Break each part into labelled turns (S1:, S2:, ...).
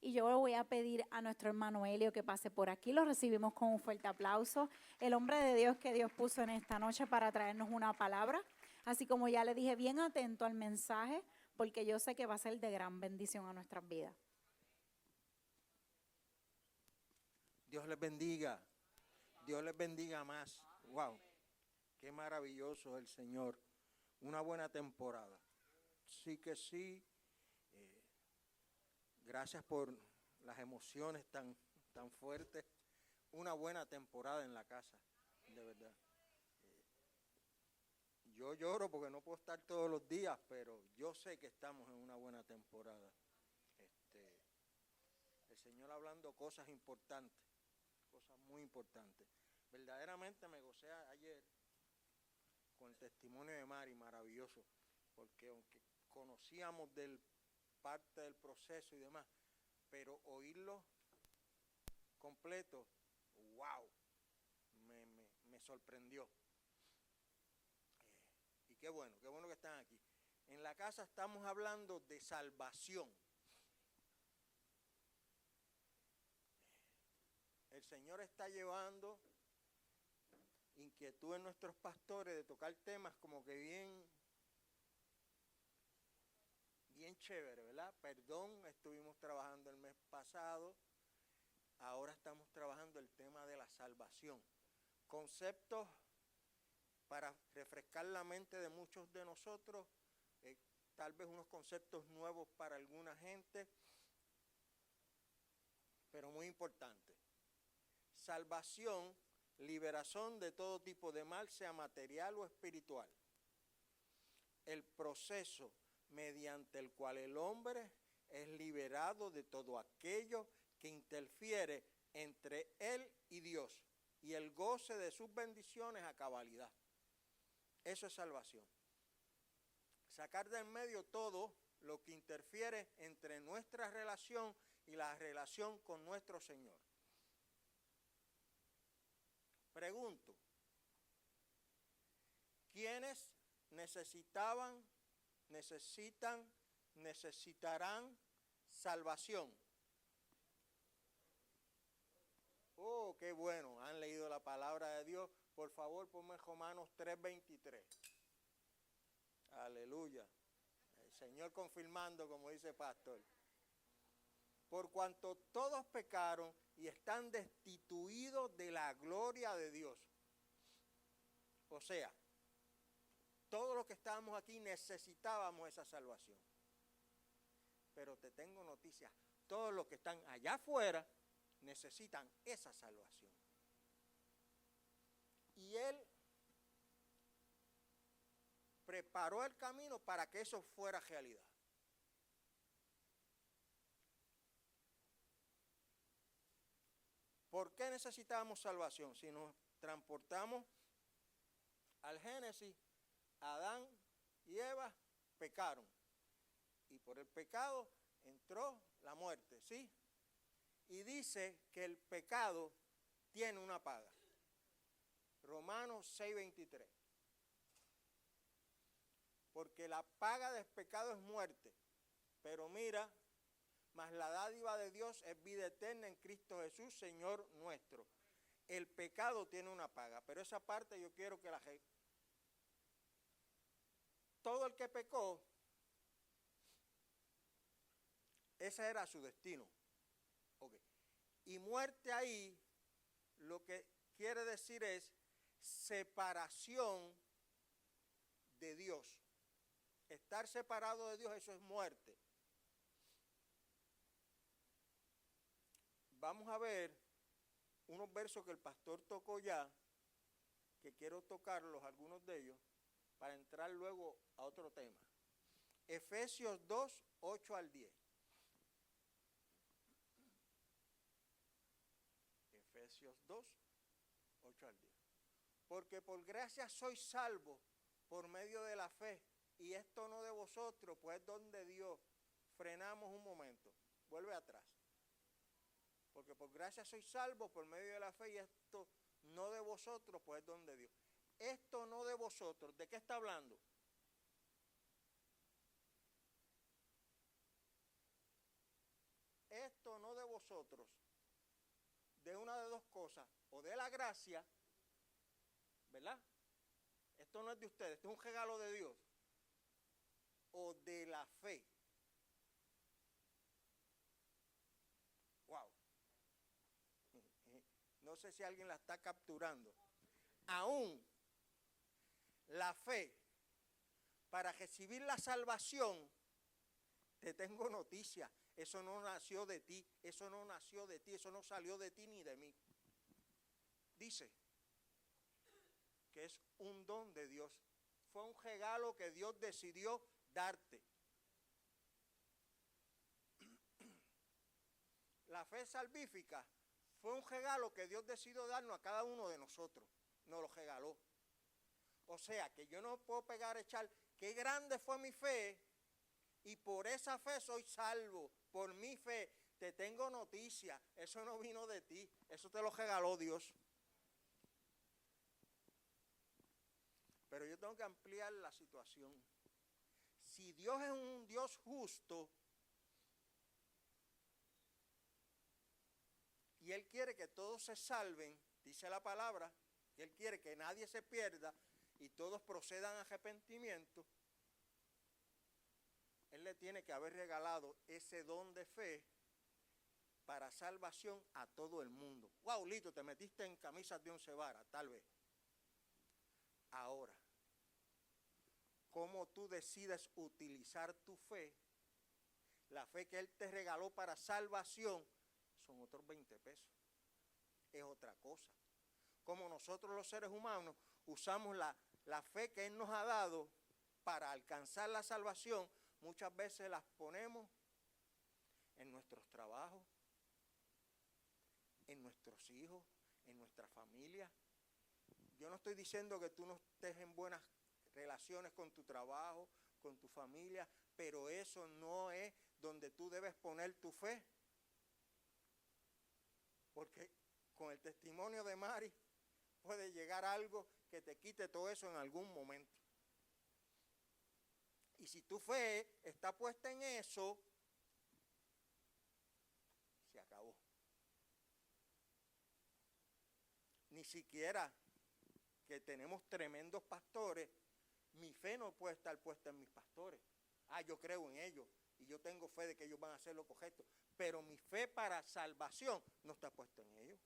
S1: Y yo voy a pedir a nuestro hermano Helio que pase por aquí. Lo recibimos con un fuerte aplauso. El hombre de Dios que Dios puso en esta noche para traernos una palabra. Así como ya le dije, bien atento al mensaje, porque yo sé que va a ser de gran bendición a nuestras vidas.
S2: Dios les bendiga. Dios les bendiga más. Wow, qué maravilloso el Señor. Una buena temporada. Sí que sí. Gracias por las emociones tan fuertes. Una buena temporada en la casa, de verdad. Yo lloro porque no puedo estar todos los días, pero yo sé que estamos en una buena temporada. El Señor hablando cosas importantes, cosas muy importantes. Verdaderamente me gocé ayer con el testimonio de Mari, maravilloso, porque aunque conocíamos parte del proceso y demás, pero oírlo completo, wow, me sorprendió. Y qué bueno que están aquí. En la casa estamos hablando de salvación. El Señor está llevando inquietud en nuestros pastores de tocar temas como que bien chévere, ¿verdad? Perdón, estuvimos trabajando el mes pasado, ahora estamos trabajando el tema de la salvación. Conceptos para refrescar la mente de muchos de nosotros, tal vez unos conceptos nuevos para alguna gente, pero muy importante. Salvación, liberación de todo tipo de mal, sea material o espiritual. El proceso mediante el cual el hombre es liberado de todo aquello que interfiere entre él y Dios y el goce de sus bendiciones a cabalidad. Eso es salvación. Sacar del medio todo lo que interfiere entre nuestra relación y la relación con nuestro Señor. Pregunto, ¿quiénes necesitarán salvación? Oh, qué bueno, han leído la palabra de Dios. Por favor, ponme Romanos 3:23. Aleluya. El Señor confirmando, como dice el pastor. Por cuanto todos pecaron y están destituidos de la gloria de Dios. O sea, todos los que estábamos aquí necesitábamos esa salvación. Pero te tengo noticias, todos los que están allá afuera necesitan esa salvación. Y Él preparó el camino para que eso fuera realidad. ¿Por qué necesitábamos salvación? Si nos transportamos al Génesis, Adán y Eva pecaron. Y por el pecado entró la muerte, ¿sí? Y dice que el pecado tiene una paga. Romanos 6:23. Porque la paga del pecado es muerte. Pero mira, mas la dádiva de Dios es vida eterna en Cristo Jesús, Señor nuestro. El pecado tiene una paga, pero esa parte yo quiero que todo el que pecó, ese era su destino. Okay. Y muerte ahí, lo que quiere decir es separación de Dios. Estar separado de Dios, eso es muerte. Vamos a ver unos versos que el pastor tocó ya, que quiero tocarlos, algunos de ellos, para entrar luego a otro tema. Efesios 2, 8 al 10. Efesios 2, 8 al 10. Porque por gracia sois salvos por medio de la fe, y esto no de vosotros, pues don de Dios. Frenamos un momento, vuelve atrás. Porque por gracia sois salvos por medio de la fe, y esto no de vosotros, pues don de Dios. Esto no de vosotros, ¿de qué está hablando? Esto no vosotros de una de dos cosas, o de la gracia, ¿verdad? Esto no es de ustedes, esto es un regalo de Dios, o de la fe. Wow. No sé si alguien la está capturando. Aún la fe para recibir la salvación, te tengo noticia, eso no nació de ti, eso no nació de ti, eso no salió de ti ni de mí. Dice que es un don de Dios, fue un regalo que Dios decidió darte. La fe salvífica fue un regalo que Dios decidió darnos a cada uno de nosotros, nos lo regaló. O sea, que yo no puedo pegar, echar, qué grande fue mi fe, y por esa fe soy salvo, por mi fe. Te tengo noticia, eso no vino de ti, eso te lo regaló Dios. Pero yo tengo que ampliar la situación. Si Dios es un Dios justo, y Él quiere que todos se salven, dice la palabra, que Él quiere que nadie se pierda y todos procedan a arrepentimiento, Él le tiene que haber regalado ese don de fe para salvación a todo el mundo. Wow, Lito, te metiste en camisas de 11 varas, tal vez. Ahora, ¿cómo tú decides utilizar tu fe? La fe que Él te regaló para salvación son otros 20 pesos. Es otra cosa. Como nosotros los seres humanos usamos la fe que Él nos ha dado para alcanzar la salvación, muchas veces las ponemos en nuestros trabajos, en nuestros hijos, en nuestra familia. Yo no estoy diciendo que tú no estés en buenas relaciones con tu trabajo, con tu familia, pero eso no es donde tú debes poner tu fe. Porque con el testimonio de Mari puede llegar algo que te quite todo eso en algún momento. Y si tu fe está puesta en eso, se acabó. Ni siquiera que tenemos tremendos pastores, mi fe no puede estar puesta en mis pastores. Yo creo en ellos y yo tengo fe de que ellos van a hacer lo correcto, pero mi fe para salvación no está puesta en ellos,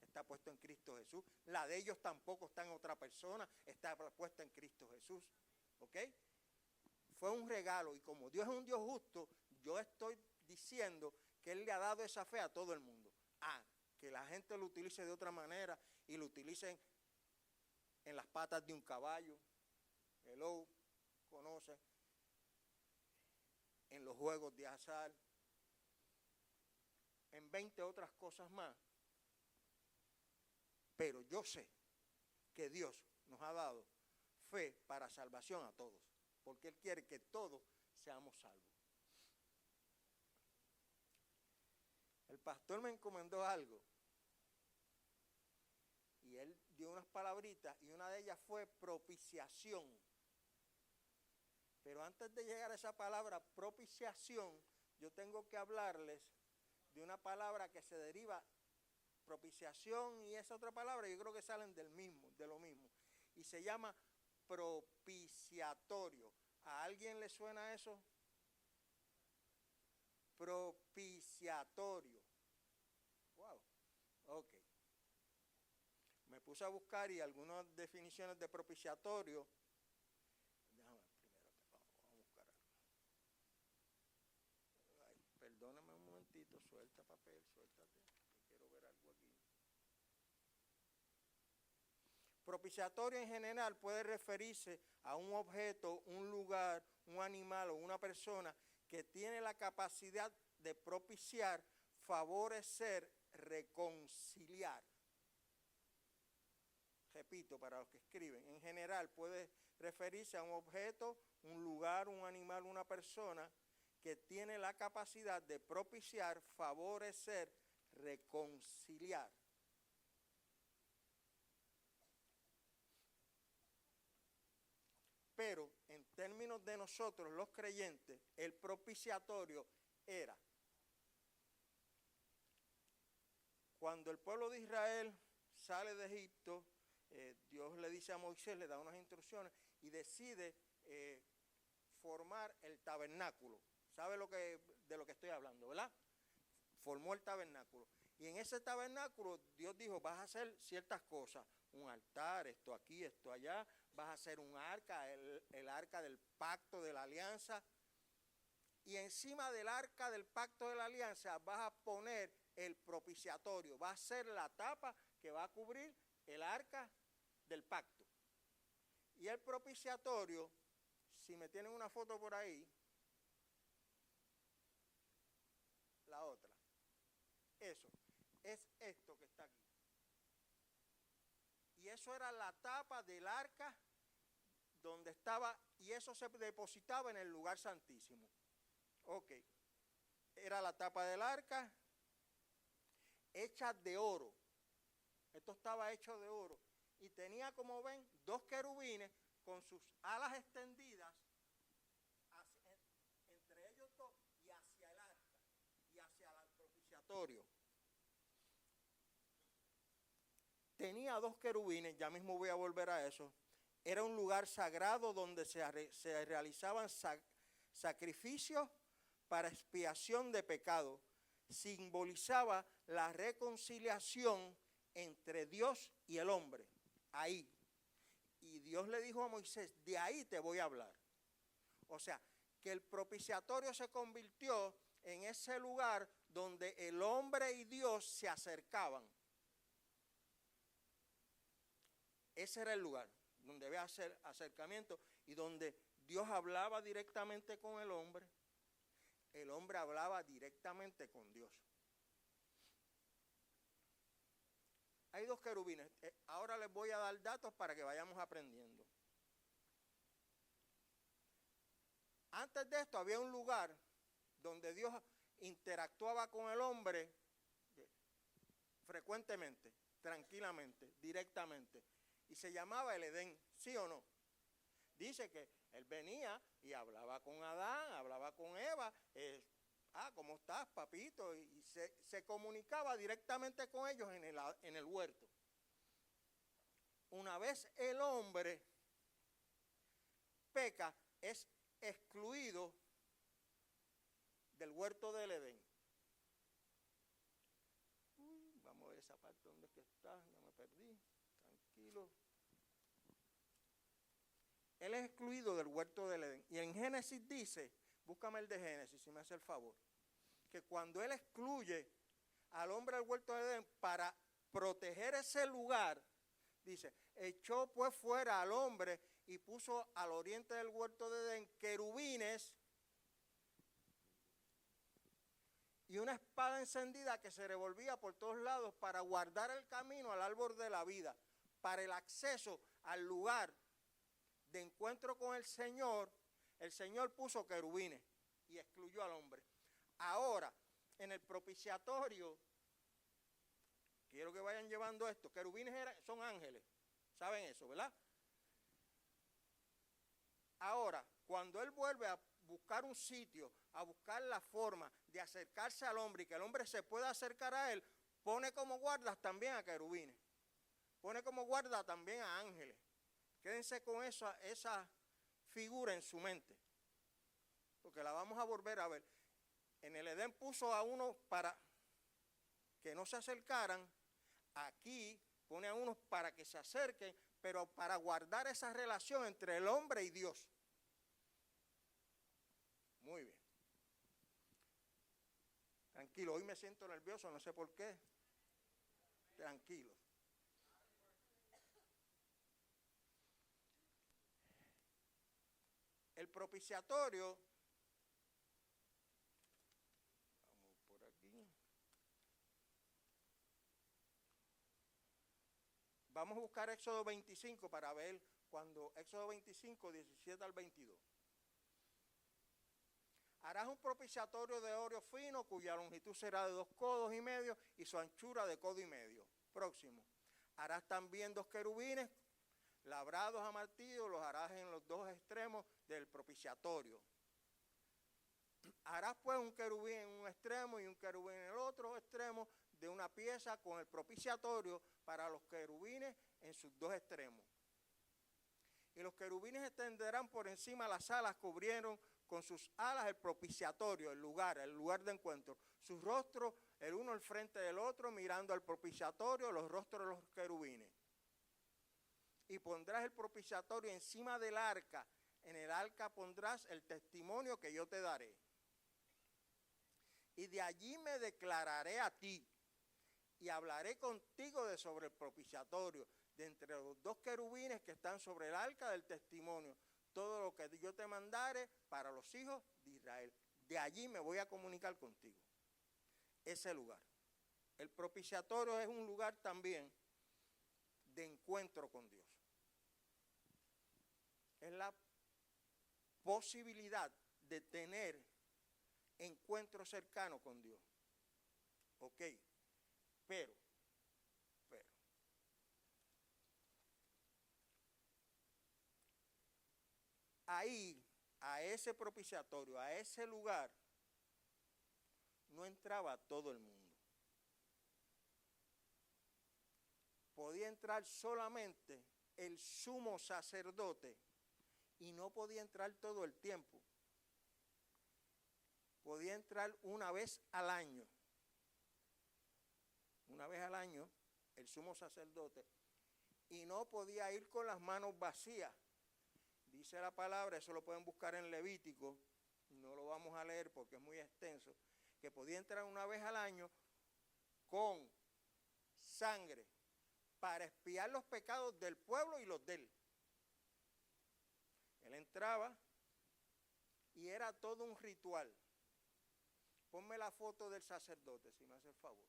S2: está puesta en Cristo Jesús. La de ellos tampoco está en otra persona, está puesta en Cristo Jesús. ¿Ok? Fue un regalo, y como Dios es un Dios justo, yo estoy diciendo que Él le ha dado esa fe a todo el mundo. Que la gente lo utilice de otra manera y lo utilicen en las patas de un caballo, hello, conocen, en los juegos de azar, en 20 otras cosas más. Pero yo sé que Dios nos ha dado fe para salvación a todos, porque Él quiere que todos seamos salvos. El pastor me encomendó algo y él dio unas palabritas y una de ellas fue propiciación. Pero antes de llegar a esa palabra propiciación, yo tengo que hablarles de una palabra que se deriva, propiciación y esa otra palabra, yo creo que salen de lo mismo, y se llama propiciatorio. ¿A alguien le suena eso? Propiciatorio. Wow, ok. Me puse a buscar y algunas definiciones de propiciatorio. Déjame primero, vamos a buscar algo. Ay, perdóname un momentito, suelta papel, suéltate, que quiero ver algo aquí. Propiciatorio en general puede referirse a un objeto, un lugar, un animal o una persona que tiene la capacidad de propiciar, favorecer, reconciliar. Repito, para los que escriben, en general puede referirse a un objeto, un lugar, un animal, una persona que tiene la capacidad de propiciar, favorecer, reconciliar. Pero en términos de nosotros los creyentes, el propiciatorio era Cuando el pueblo de Israel sale de Egipto, Dios le dice a Moisés, le da unas instrucciones y decide formar el tabernáculo. ¿Sabe de lo que estoy hablando, verdad? Formó el tabernáculo. Y en ese tabernáculo Dios dijo, vas a hacer ciertas cosas. Un altar, esto aquí, esto allá. Vas a hacer un arca, el arca del pacto de la alianza. Y encima del arca del pacto de la alianza vas a poner el propiciatorio. Va a ser la tapa que va a cubrir el arca del pacto. Y el propiciatorio, si me tienen una foto por ahí, la otra, eso, es esto que está aquí. Y eso era la tapa del arca donde estaba, y eso se depositaba en el lugar santísimo. Ok, era la tapa del arca hecha de oro. Esto estaba hecho de oro. Y tenía, como ven, 2 querubines con sus alas extendidas entre ellos dos y hacia el arca y hacia el propiciatorio. Tenía 2 querubines, ya mismo voy a volver a eso. Era un lugar sagrado donde se realizaban sacrificios para expiación de pecado. Simbolizaba la reconciliación entre Dios y el hombre. Ahí. Y Dios le dijo a Moisés, de ahí te voy a hablar. O sea, que el propiciatorio se convirtió en ese lugar donde el hombre y Dios se acercaban. Ese era el lugar donde había acercamiento y donde Dios hablaba directamente con el hombre hablaba directamente con Dios. Hay 2 querubines. Ahora les voy a dar datos para que vayamos aprendiendo. Antes de esto había un lugar donde Dios interactuaba con el hombre frecuentemente, tranquilamente, directamente. Y se llamaba el Edén, ¿sí o no? Dice que él venía y hablaba con Adán, hablaba con Eva, ¿cómo estás, papito? Y se comunicaba directamente con ellos en el huerto. Una vez el hombre peca, es excluido del huerto del Edén. Vamos a ver esa parte donde es que está, no me perdí, tranquilo. Él es excluido del huerto del Edén. Y en Génesis dice, búscame el de Génesis si me hace el favor, que cuando él excluye al hombre del huerto del Edén para proteger ese lugar, dice, echó pues fuera al hombre y puso al oriente del huerto de Edén querubines y una espada encendida que se revolvía por todos lados para guardar el camino al árbol de la vida, para el acceso al lugar de encuentro con el Señor puso querubines y excluyó al hombre. Ahora, en el propiciatorio, quiero que vayan llevando esto, querubines son ángeles, ¿saben eso, verdad? Ahora, cuando él vuelve a buscar un sitio, a buscar la forma de acercarse al hombre y que el hombre se pueda acercar a él, pone como guardas también a querubines, pone como guarda también a ángeles. Quédense con esa figura en su mente, porque la vamos a volver a ver. En el Edén puso a uno para que no se acercaran, aquí pone a unos para que se acerquen, pero para guardar esa relación entre el hombre y Dios. Muy bien. Tranquilo, hoy me siento nervioso, no sé por qué. Tranquilo. El propiciatorio, vamos por aquí. Vamos a buscar Éxodo 25 para ver cuando Éxodo 25, 17 al 22. Harás un propiciatorio de oro fino cuya longitud será de 2 codos y medio y su anchura de codo y medio. Próximo. Harás también 2 querubines labrados a martillo, los harás en los 2 extremos del propiciatorio. Harás pues un querubín en un extremo y un querubín en el otro extremo de una pieza con el propiciatorio para los querubines en sus dos extremos. Y los querubines extenderán por encima las alas, cubrieron con sus alas el propiciatorio, el lugar de encuentro. Sus rostros, el uno al frente del otro, mirando al propiciatorio, los rostros de los querubines. Y pondrás el propiciatorio encima del arca. En el arca pondrás el testimonio que yo te daré. Y de allí me declararé a ti y hablaré contigo de sobre el propiciatorio, de entre los dos querubines que están sobre el arca del testimonio, todo lo que yo te mandare para los hijos de Israel. De allí me voy a comunicar contigo. Ese lugar. El propiciatorio es un lugar también de encuentro con Dios. Es la posibilidad de tener encuentro cercano con Dios. Ok, pero, ahí, a ese propiciatorio, a ese lugar, no entraba todo el mundo. Podía entrar solamente el sumo sacerdote y no podía entrar todo el tiempo. Podía entrar una vez al año. Una vez al año, el sumo sacerdote, y no podía ir con las manos vacías. Dice la palabra, eso lo pueden buscar en Levítico, no lo vamos a leer porque es muy extenso, que podía entrar una vez al año con sangre para expiar los pecados del pueblo y los de él. Él entraba y era todo un ritual. Ponme la foto del sacerdote, si me hace el favor.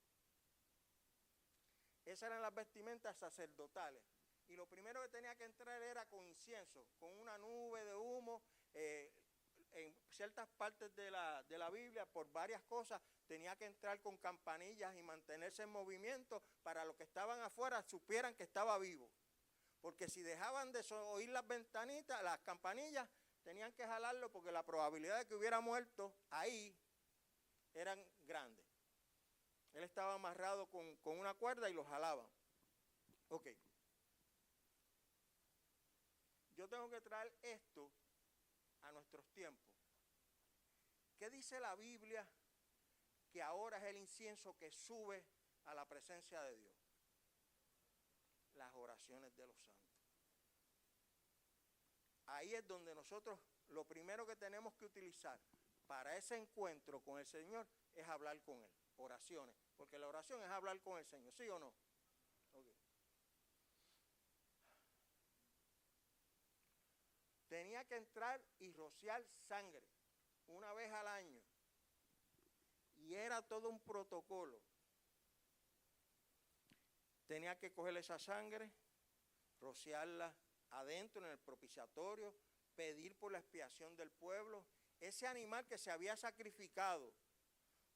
S2: Esas eran las vestimentas sacerdotales. Y lo primero que tenía que entrar era con incienso, con una nube de humo. En ciertas partes de la Biblia, por varias cosas, tenía que entrar con campanillas y mantenerse en movimiento para los que estaban afuera supieran que estaba vivo. Porque si dejaban de oír las ventanitas, las campanillas, tenían que jalarlo porque la probabilidad de que hubiera muerto ahí eran grandes. Él estaba amarrado con una cuerda y lo jalaban. Ok. Yo tengo que traer esto a nuestros tiempos. ¿Qué dice la Biblia que ahora es el incienso que sube a la presencia de Dios? Las oraciones de los santos. Ahí es donde nosotros lo primero que tenemos que utilizar para ese encuentro con el Señor es hablar con Él. Oraciones, porque la oración es hablar con el Señor, ¿sí o no? Okay. Tenía que entrar y rociar sangre una vez al año. Y era todo un protocolo. Tenía que coger esa sangre, rociarla adentro en el propiciatorio, pedir por la expiación del pueblo. Ese animal que se había sacrificado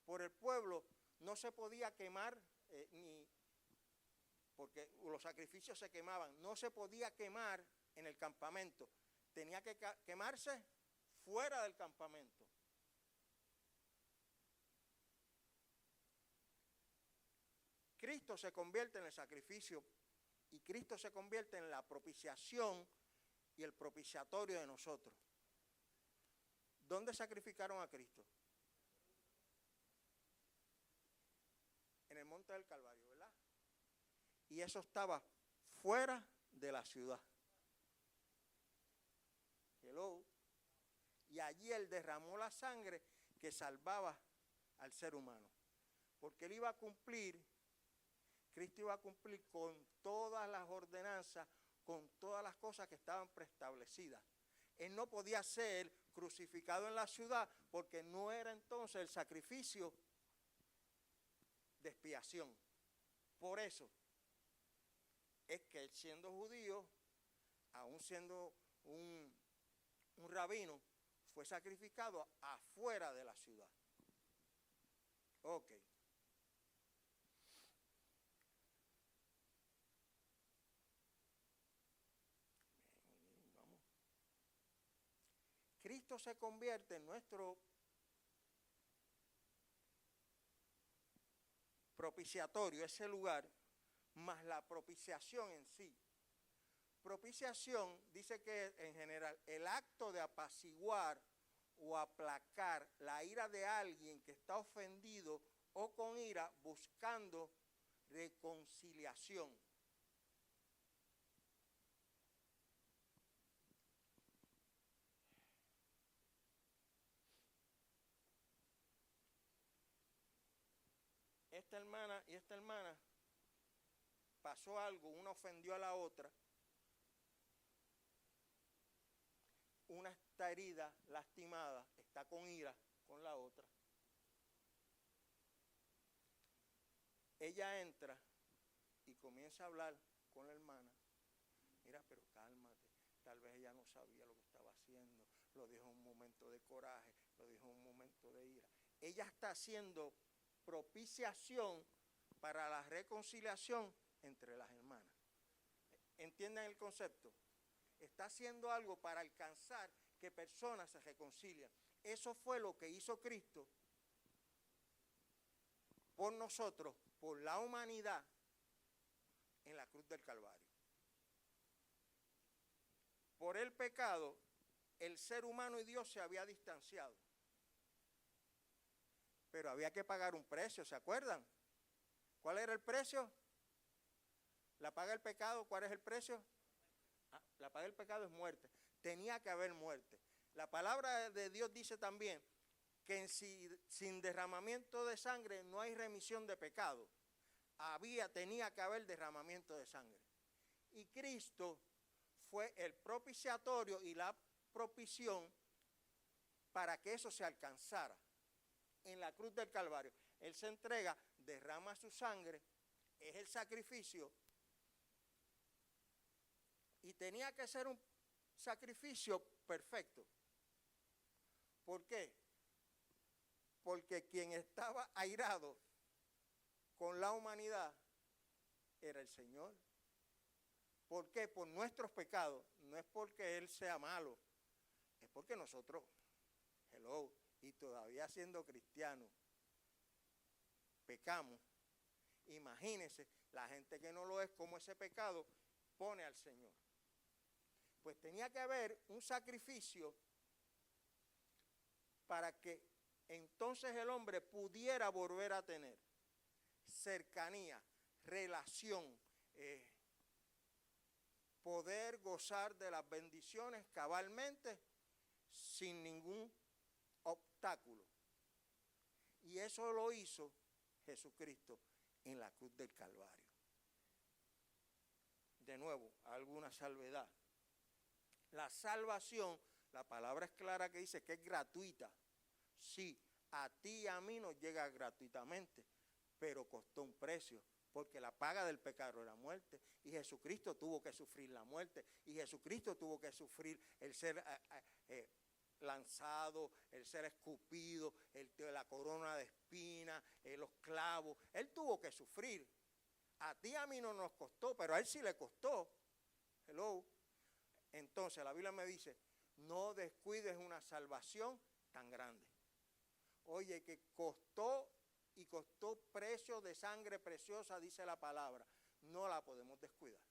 S2: por el pueblo no se podía quemar, porque los sacrificios se quemaban, no se podía quemar en el campamento. Tenía que quemarse fuera del campamento. Cristo se convierte en el sacrificio y Cristo se convierte en la propiciación y el propiciatorio de nosotros. ¿Dónde sacrificaron a Cristo? En el monte del Calvario, ¿verdad? Y eso estaba fuera de la ciudad. Hello. Y allí Él derramó la sangre que salvaba al ser humano. Porque Él iba a cumplir, Cristo iba a cumplir con todas las ordenanzas, con todas las cosas que estaban preestablecidas. Él no podía ser crucificado en la ciudad porque no era entonces el sacrificio de expiación. Por eso es que él, siendo judío, aún siendo un rabino, fue sacrificado afuera de la ciudad. Ok. Vamos. Cristo se convierte en nuestro propiciatorio, ese lugar, más la propiciación en sí. Propiciación dice que en general el acto de apaciguar o aplacar la ira de alguien que está ofendido o con ira buscando reconciliación. Esta hermana y esta hermana pasó algo, una ofendió a la otra, una está herida, lastimada, está con ira con la otra. Ella entra y comienza a hablar con la hermana. Mira, pero cálmate, tal vez ella no sabía lo que estaba haciendo, lo dijo en un momento de coraje, lo dijo en un momento de ira. Ella está haciendo propiciación para la reconciliación entre las hermanas. ¿Entienden el concepto? Está haciendo algo para alcanzar que personas se reconcilien. Eso fue lo que hizo Cristo por nosotros, por la humanidad, en la cruz del Calvario. Por el pecado, el ser humano y Dios se había distanciado. Pero había que pagar un precio, ¿se acuerdan? ¿Cuál era el precio? ¿La paga el pecado? ¿Cuál es el precio? La paga del pecado es muerte. Tenía que haber muerte. La palabra de Dios dice también que sin derramamiento de sangre no hay remisión de pecado. Tenía que haber derramamiento de sangre. Y Cristo fue el propiciatorio y la propiciación para que eso se alcanzara. En la cruz del Calvario, Él se entrega, derrama su sangre, es el sacrificio. Y tenía que ser un sacrificio perfecto. ¿Por qué? Porque quien estaba airado con la humanidad era el Señor. ¿Por qué? Por nuestros pecados. No es porque Él sea malo, es porque nosotros, y todavía siendo cristianos, pecamos. Imagínense, la gente que no lo es, como ese pecado pone al Señor. Pues tenía que haber un sacrificio para que entonces el hombre pudiera volver a tener cercanía, relación, poder gozar de las bendiciones cabalmente sin ningún obstáculo. Y eso lo hizo Jesucristo en la cruz del Calvario. De nuevo, alguna salvedad. La salvación, la palabra es clara que dice que es gratuita. Sí, a ti y a mí nos llega gratuitamente, pero costó un precio, porque la paga del pecado era muerte, y Jesucristo tuvo que sufrir la muerte, y Jesucristo tuvo que sufrir el ser lanzado, el ser escupido, la corona de espinas, los clavos. Él tuvo que sufrir. A ti y a mí no nos costó, pero a Él sí le costó. Entonces la Biblia me dice, no descuides una salvación tan grande. Oye, que costó y costó precio de sangre preciosa, dice la palabra. No la podemos descuidar.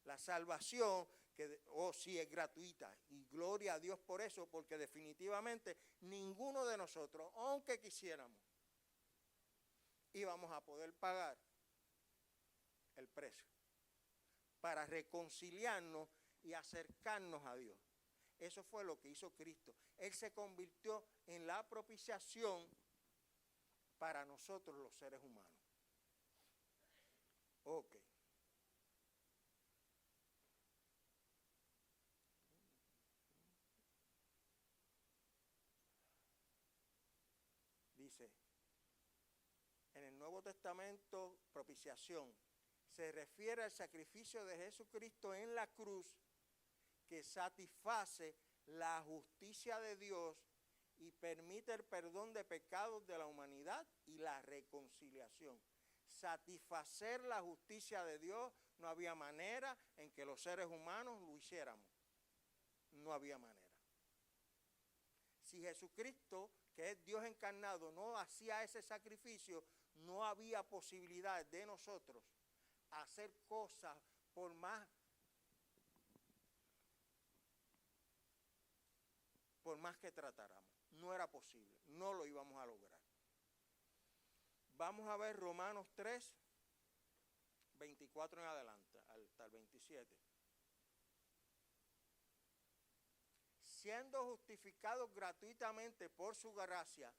S2: La salvación, sí es gratuita, y gloria a Dios por eso, porque definitivamente ninguno de nosotros, aunque quisiéramos, íbamos a poder pagar el precio para reconciliarnos y acercarnos a Dios. Eso fue lo que hizo Cristo. Él se convirtió en la propiciación para nosotros los seres humanos. Ok. Dice, en el Nuevo Testamento, propiciación se refiere al sacrificio de Jesucristo en la cruz, que satisface la justicia de Dios y permite el perdón de pecados de la humanidad y la reconciliación. Satisfacer la justicia de Dios, no había manera en que los seres humanos lo hiciéramos. No había manera. Si Jesucristo, que es Dios encarnado, no hacía ese sacrificio, no había posibilidad de nosotros hacer cosas por más que tratáramos. No era posible, no lo íbamos a lograr. Vamos a ver Romanos 3, 24 en adelante, hasta el 27. Siendo justificados gratuitamente por su gracia,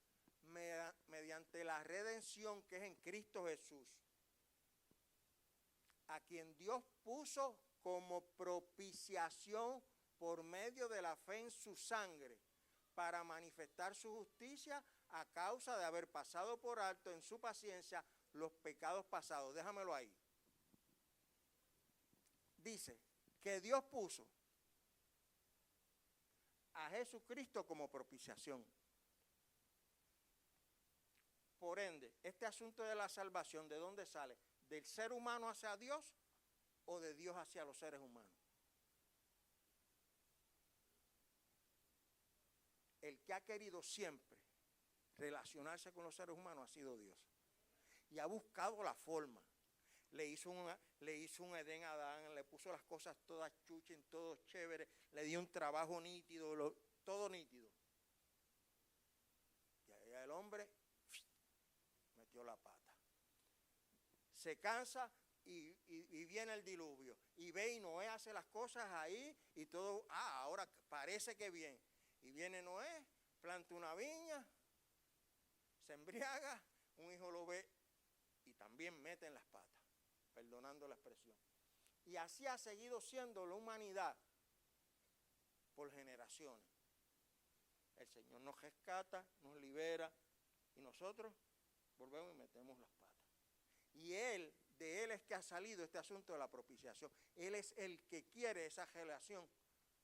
S2: mediante la redención que es en Cristo Jesús, a quien Dios puso como propiciación por medio de la fe en su sangre, para manifestar su justicia a causa de haber pasado por alto en su paciencia los pecados pasados. Déjamelo ahí. Dice que Dios puso a Jesucristo como propiciación. Por ende, este asunto de la salvación, ¿de dónde sale? ¿Del ser humano hacia Dios o de Dios hacia los seres humanos? El que ha querido siempre relacionarse con los seres humanos ha sido Dios. Y ha buscado la forma. Le hizo un Edén a Adán, le puso las cosas todas chuchen, todo chévere, le dio un trabajo nítido, todo nítido. Y ahí el hombre metió la pata. Se cansa y viene el diluvio. Y ve y Noé hace las cosas ahí y todo, ahora parece que bien. Y viene Noé, planta una viña, se embriaga, un hijo lo ve y también mete en las patas, perdonando la expresión. Y así ha seguido siendo la humanidad por generaciones. El Señor nos rescata, nos libera y nosotros volvemos y metemos las patas. Y de Él es que ha salido este asunto de la propiciación. Él es el que quiere esa relación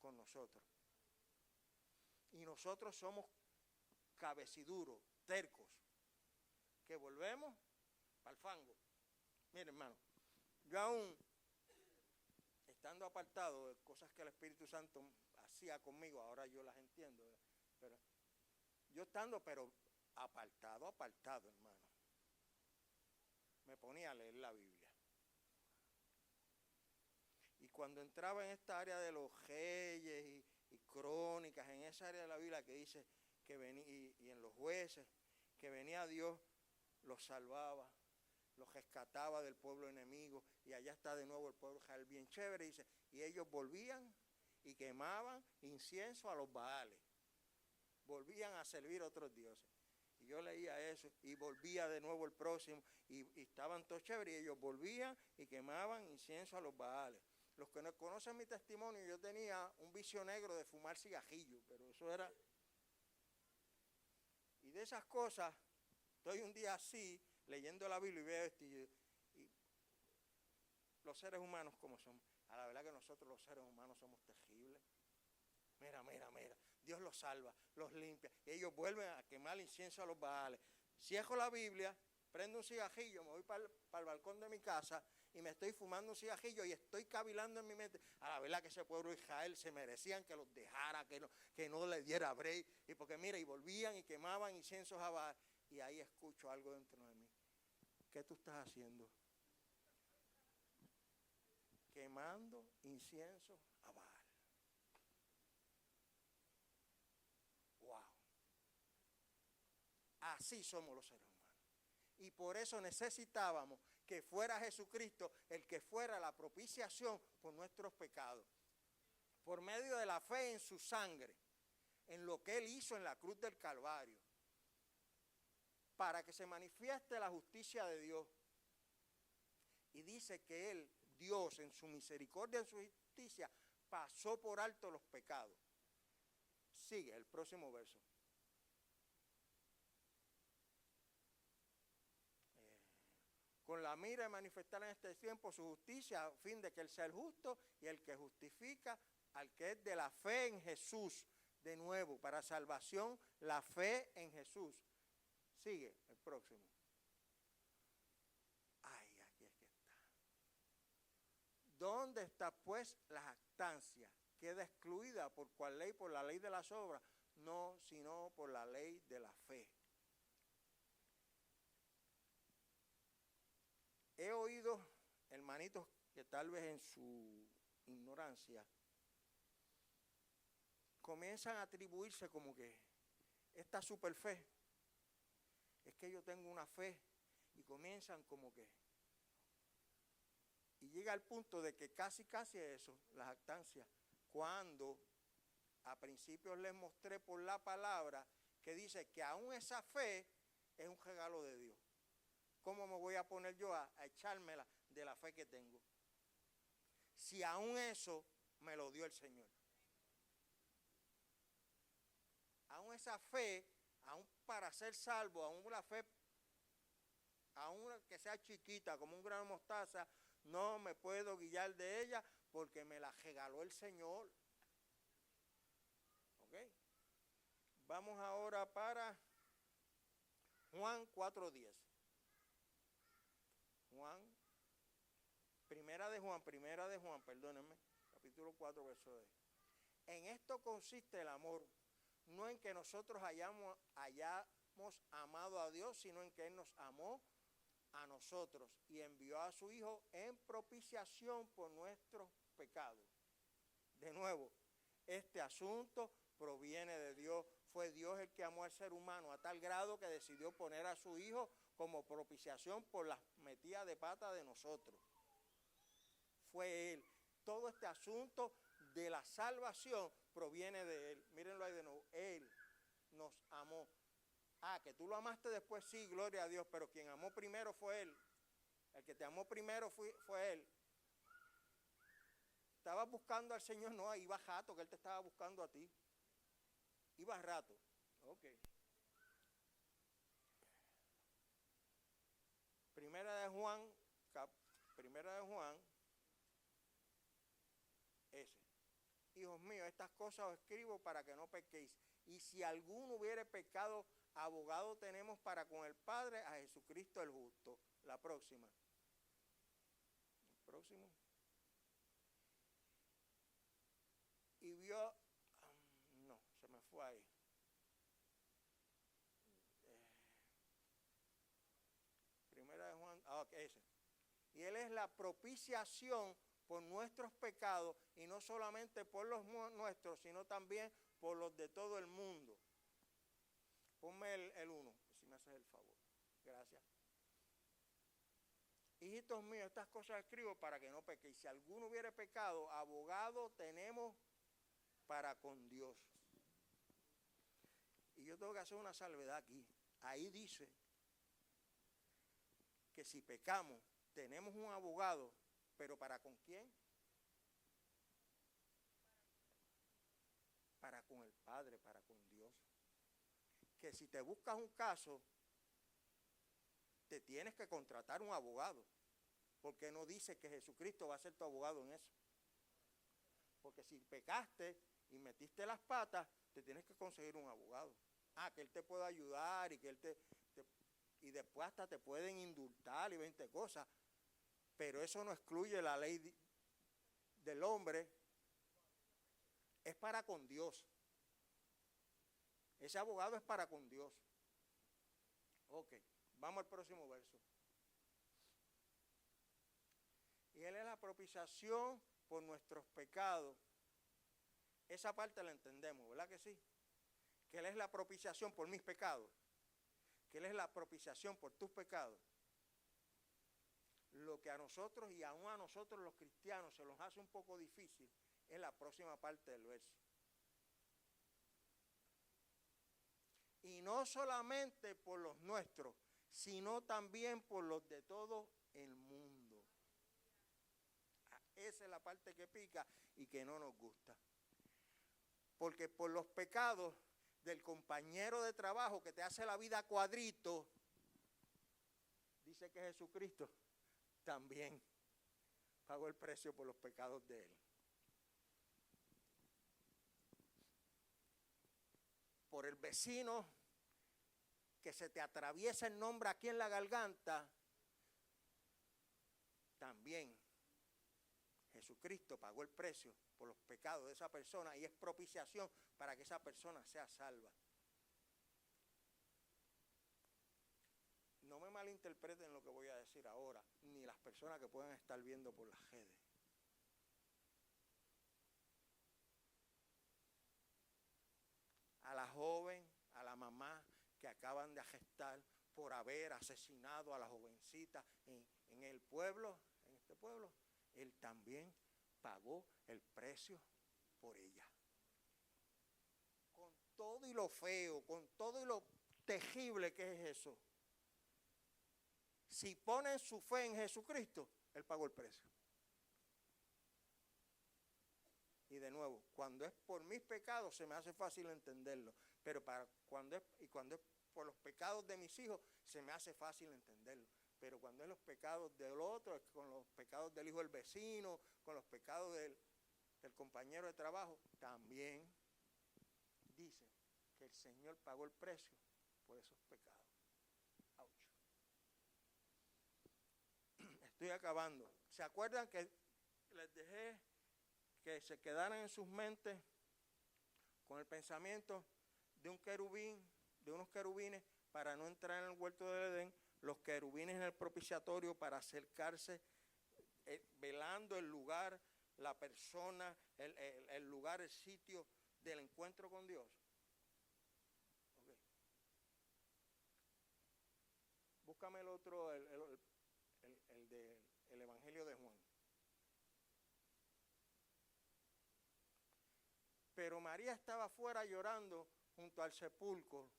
S2: con nosotros. Y nosotros somos cabeciduros, tercos, que volvemos para el fango. Mire, hermano, yo aún, estando apartado de cosas que el Espíritu Santo hacía conmigo, ahora yo las entiendo, pero yo estando, pero apartado, hermano, me ponía a leer la Biblia. Y cuando entraba en esta área de los reyes y crónicas, en esa área de la Biblia que dice que venía, y en los jueces, que venía Dios, los salvaba, los rescataba del pueblo enemigo, y allá está de nuevo el pueblo Israel bien chévere, dice, y ellos volvían y quemaban incienso a los Baales, volvían a servir a otros dioses. Y yo leía eso, y volvía de nuevo el próximo, y estaban todos chéveres, y ellos volvían y quemaban incienso a los Baales. Los que no conocen mi testimonio, yo tenía un vicio negro de fumar cigajillo, pero eso era... Y de esas cosas, estoy un día así, leyendo la Biblia y veo esto, y los seres humanos como somos. A la verdad que nosotros los seres humanos somos terribles. Mira, Dios los salva, los limpia, y ellos vuelven a quemar incienso a los Baales. Cierro la Biblia, prendo un cigajillo, me voy para el balcón de mi casa, y me estoy fumando un cigajillo y estoy cavilando en mi mente. A la verdad que ese pueblo de Israel se merecían que los dejara, que no le diera break. Y porque mira, y volvían y quemaban inciensos a Baal. Y ahí escucho algo dentro de mí. ¿Qué tú estás haciendo? Quemando incienso a Baal. Wow. Así somos los seres humanos. Y por eso necesitábamos que fuera Jesucristo el que fuera la propiciación por nuestros pecados. Por medio de la fe en su sangre, en lo que Él hizo en la cruz del Calvario. Para que se manifieste la justicia de Dios. Y dice que Él, Dios, en su misericordia, en su justicia, pasó por alto los pecados. Sigue el próximo verso. Con la mira de manifestar en este tiempo su justicia, a fin de que Él sea el justo y el que justifica al que es de la fe en Jesús. De nuevo, para salvación, la fe en Jesús. Sigue el próximo. Ay, aquí es que está. ¿Dónde está pues la jactancia? Queda excluida por cual ley, por la ley de las obras. no, sino por la ley de la fe. He oído, hermanitos, que tal vez en su ignorancia comienzan a atribuirse como que esta super fe, es que yo tengo una fe, y comienzan como que, y llega al punto de que casi eso, la jactancia, cuando a principios les mostré por la palabra que dice que aún esa fe es un regalo de Dios. ¿Cómo me voy a poner yo a echármela de la fe que tengo? Si aún eso me lo dio el Señor. Aún esa fe, aún para ser salvo, aún la fe, aún que sea chiquita como un grano de mostaza, no me puedo guiar de ella porque me la regaló el Señor. ¿Ok? Vamos ahora para Juan 4:10. Primera de Juan, perdónenme, capítulo 4, verso 10. En esto consiste el amor, no en que nosotros hayamos amado a Dios, sino en que Él nos amó a nosotros y envió a su Hijo en propiciación por nuestros pecados. De nuevo, este asunto proviene de Dios. Fue Dios el que amó al ser humano a tal grado que decidió poner a su Hijo como propiciación por las metidas de pata de nosotros. Fue Él. Todo este asunto de la salvación proviene de Él. Mírenlo ahí de nuevo. Él nos amó. Que tú lo amaste después, sí, gloria a Dios, pero quien amó primero fue Él. El que te amó primero fue Él. ¿Estabas buscando al Señor? No, iba rato que Él te estaba buscando a ti. Iba rato. Ok. Primera de Juan, hijos míos, estas cosas os escribo para que no pequéis. Y si alguno hubiere pecado, abogado tenemos para con el Padre, a Jesucristo el justo. La próxima. El próximo. Y vio, no, se me fue ahí. Primera de Juan, ese. Y Él es la propiciación por nuestros pecados, y no solamente por los nuestros, sino también por los de todo el mundo. Ponme el 1, si me haces el favor. Gracias. Hijitos míos, estas cosas escribo para que no pequéis. Si alguno hubiere pecado, abogado tenemos para con Dios. Y yo tengo que hacer una salvedad aquí. Ahí dice que si pecamos, tenemos un abogado, pero ¿para con quién? Para con el Padre, para con Dios. Que si te buscas un caso, te tienes que contratar un abogado, porque no dice que Jesucristo va a ser tu abogado en eso. Porque si pecaste y metiste las patas, te tienes que conseguir un abogado. Que Él te pueda ayudar y que Él y después hasta te pueden indultar y 20 cosas. Pero eso no excluye la ley del hombre. Es para con Dios. Ese abogado es para con Dios. Ok, vamos al próximo verso. Y Él es la propiciación por nuestros pecados. Esa parte la entendemos, ¿verdad que sí? Que Él es la propiciación por mis pecados. Que Él es la propiciación por tus pecados. Lo que a nosotros y aún a nosotros los cristianos se nos hace un poco difícil es la próxima parte del verso. Y no solamente por los nuestros, sino también por los de todo el mundo. Esa es la parte que pica y que no nos gusta. Porque por los pecados del compañero de trabajo que te hace la vida cuadrito, dice que Jesucristo también pagó el precio por los pecados de Él. Por el vecino que se te atraviesa el nombre aquí en la garganta, también Jesucristo pagó el precio por los pecados de esa persona y es propiciación para que esa persona sea salva. No me malinterpreten lo que voy a decir ahora, ni las personas que puedan estar viendo por las redes. A la joven, a la mamá que acaban de gestar por haber asesinado a la jovencita en el pueblo, en este pueblo, él también pagó el precio por ella. Con todo y lo feo, con todo y lo terrible que es eso, si ponen su fe en Jesucristo, él pagó el precio. Y de nuevo, cuando es por mis pecados se me hace fácil entenderlo, pero cuando es por los pecados de mis hijos se me hace fácil entenderlo. Pero cuando es los pecados del otro, es con los pecados del hijo del vecino, con los pecados del compañero de trabajo, también dice que el Señor pagó el precio por esos pecados. Ouch. Estoy acabando. ¿Se acuerdan que les dejé que se quedaran en sus mentes con el pensamiento de un querubín, de unos querubines para no entrar en el huerto del Edén, los querubines en el propiciatorio para acercarse, velando el lugar, la persona, el lugar, el sitio del encuentro con Dios? Okay. Búscame el otro, el Evangelio de Juan. Pero María estaba afuera llorando junto al sepulcro,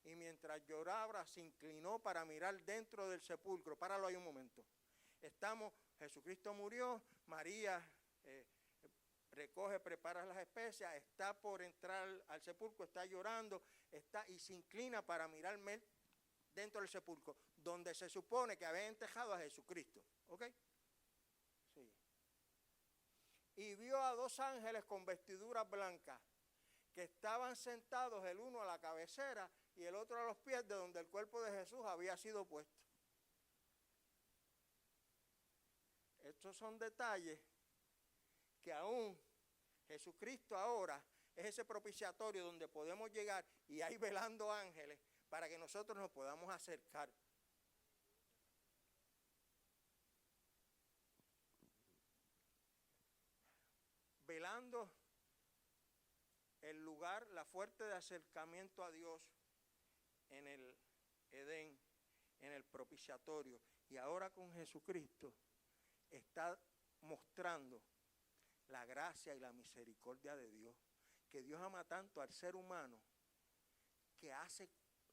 S2: y mientras lloraba se inclinó para mirar dentro del sepulcro. Páralo ahí un momento. Jesucristo murió, María recoge, prepara las especias, está por entrar al sepulcro, está llorando, y se inclina para mirar dentro del sepulcro, donde se supone que había enterrado a Jesucristo. ¿Ok? Sí. Y vio a dos ángeles con vestiduras blancas que estaban sentados, el uno a la cabecera y el otro a los pies de donde el cuerpo de Jesús había sido puesto. Estos son detalles que aún Jesucristo ahora es ese propiciatorio donde podemos llegar y hay velando ángeles para que nosotros nos podamos acercar. Velando el lugar, la fuente de acercamiento a Dios en el Edén, en el propiciatorio, y ahora con Jesucristo está mostrando la gracia y la misericordia de Dios, que Dios ama tanto al ser humano que hace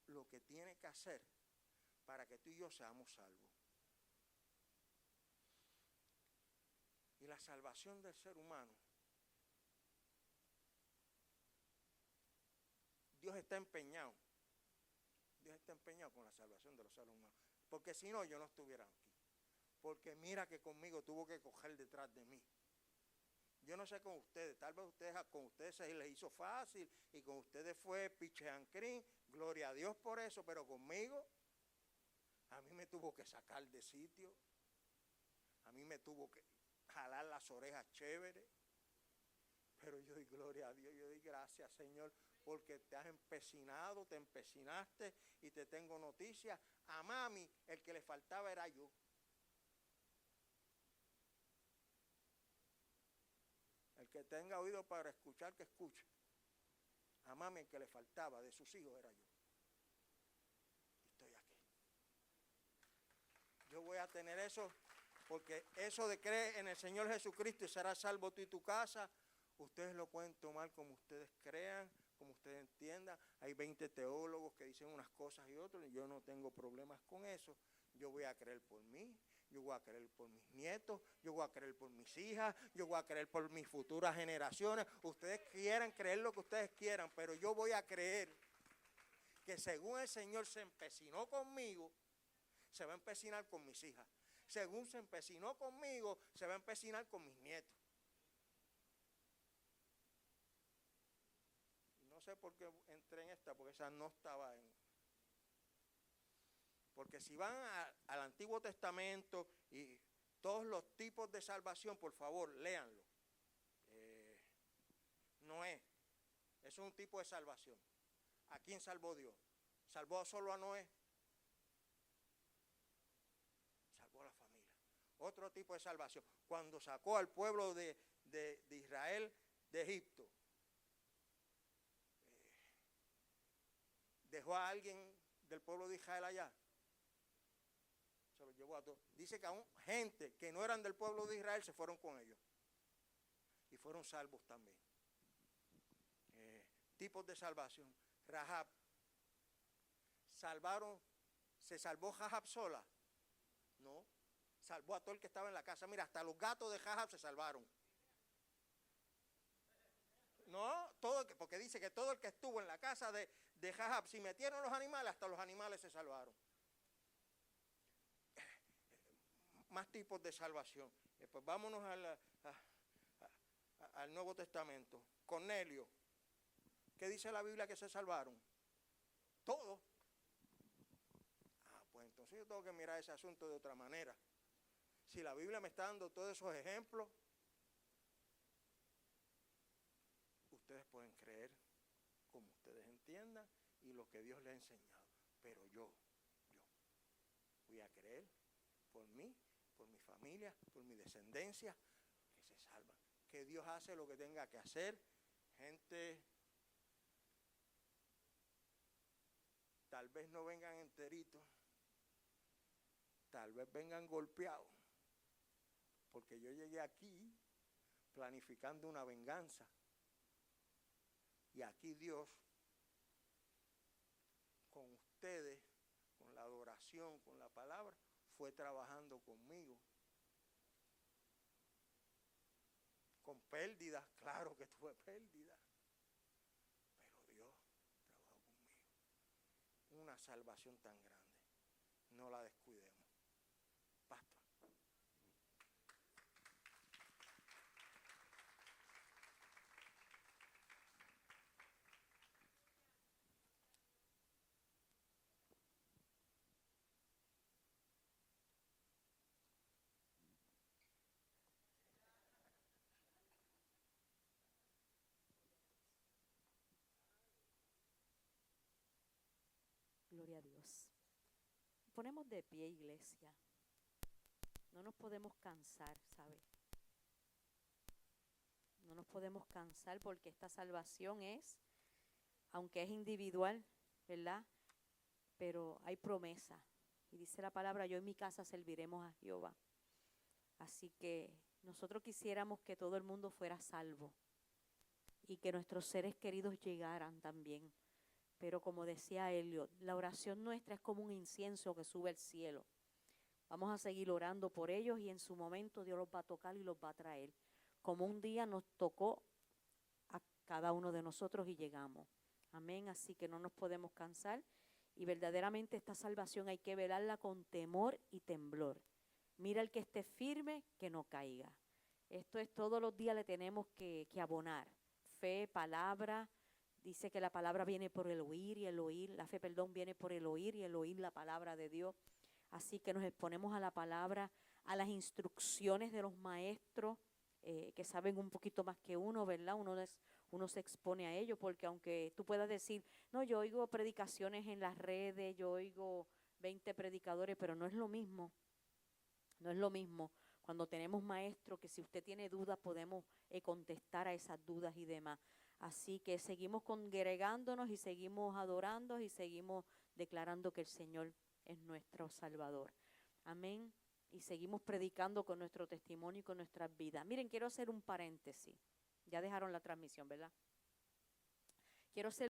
S2: lo que tiene que hacer para que tú y yo seamos salvos. Y la salvación del ser humano, Dios está empeñado con la salvación de los seres humanos, porque si no, yo no estuviera aquí. Porque mira que conmigo tuvo que coger detrás de mí. Yo no sé con ustedes, tal vez con ustedes se les hizo fácil y con ustedes fue picheancrín, gloria a Dios por eso, pero conmigo, a mí me tuvo que sacar de sitio, a mí me tuvo que jalar las orejas chévere, pero yo doy gloria a Dios, yo doy gracias, Señor, porque te has empecinado, te empecinaste y te tengo noticias. A mami el que le faltaba era yo. El que tenga oído para escuchar, que escuche. A mami el que le faltaba de sus hijos era yo. Y estoy aquí. Yo voy a tener eso, porque eso de creer en el Señor Jesucristo y serás salvo tú y tu casa, ustedes lo pueden tomar como ustedes crean, como ustedes entiendan. Hay 20 teólogos que dicen unas cosas y otras, y yo no tengo problemas con eso. Yo voy a creer por mí, yo voy a creer por mis nietos, yo voy a creer por mis hijas, yo voy a creer por mis futuras generaciones. Ustedes quieran creer lo que ustedes quieran, pero yo voy a creer que según el Señor se empecinó conmigo, se va a empecinar con mis hijas. Según se empecinó conmigo, se va a empecinar con mis nietos. No sé por qué entré en esta, porque esa no estaba en... Porque si van al Antiguo Testamento y Todos los tipos de salvación, por favor, léanlo. Noé, eso es un tipo de salvación. ¿A quién salvó Dios? ¿Salvó solo a Noé? Salvó a la familia. Otro tipo de salvación, cuando sacó al pueblo de Israel de Egipto, dejó a alguien del pueblo de Israel allá, se lo llevó a todos. Dice que aún gente que no eran del pueblo de Israel se fueron con ellos y fueron salvos también. Tipos de salvación. Rahab, ¿se salvó Rahab sola? No, salvó a todo el que estaba en la casa. Mira, hasta los gatos de Rahab se salvaron. No, porque dice que todo el que estuvo en la casa de Rahab, si metieron los animales, hasta los animales se salvaron. Más tipos de salvación. Pues vámonos al Nuevo Testamento. Cornelio, ¿qué dice la Biblia que se salvaron? Todos. Pues entonces yo tengo que mirar ese asunto de otra manera. Si la Biblia me está dando todos esos ejemplos, ustedes pueden creer como ustedes entiendan y lo que Dios les ha enseñado. Pero yo voy a creer por mí, por mi familia, por mi descendencia, que se salvan. Que Dios hace lo que tenga que hacer. Gente, tal vez no vengan enteritos, tal vez vengan golpeados, porque yo llegué aquí planificando una venganza. Y aquí Dios, con ustedes, con la adoración, con la palabra, fue trabajando conmigo. Con pérdidas, claro que tuve pérdidas, pero Dios trabajó conmigo. Una salvación tan grande, no la descuidemos. Pastor.
S3: Gloria a Dios. Ponemos de pie, iglesia. No nos podemos cansar, ¿sabe? No nos podemos cansar porque esta salvación aunque es individual, ¿verdad? Pero hay promesa. Y dice la palabra, yo en mi casa serviremos a Jehová. Así que nosotros quisiéramos que todo el mundo fuera salvo y que nuestros seres queridos llegaran también. Pero como decía Elliot, la oración nuestra es como un incienso que sube al cielo. Vamos a seguir orando por ellos y en su momento Dios los va a tocar y los va a traer. Como un día nos tocó a cada uno de nosotros y llegamos. Amén, así que no nos podemos cansar. Y verdaderamente esta salvación hay que velarla con temor y temblor. Mira el que esté firme, que no caiga. Esto es todos los días le tenemos que abonar. Fe, palabra. Dice que la palabra viene por el oír y el oír, la fe, viene por el oír y el oír la palabra de Dios. Así que nos exponemos a la palabra, a las instrucciones de los maestros que saben un poquito más que uno, ¿verdad? Uno se expone a ello porque aunque tú puedas decir, no, yo oigo predicaciones en las redes, yo oigo 20 predicadores, pero no es lo mismo. No es lo mismo cuando tenemos maestros que si usted tiene dudas podemos contestar a esas dudas y demás. Así que seguimos congregándonos y seguimos adorando y seguimos declarando que el Señor es nuestro Salvador. Amén. Y seguimos predicando con nuestro testimonio y con nuestras vidas. Miren, quiero hacer un paréntesis. Ya dejaron la transmisión, ¿verdad? Quiero hacer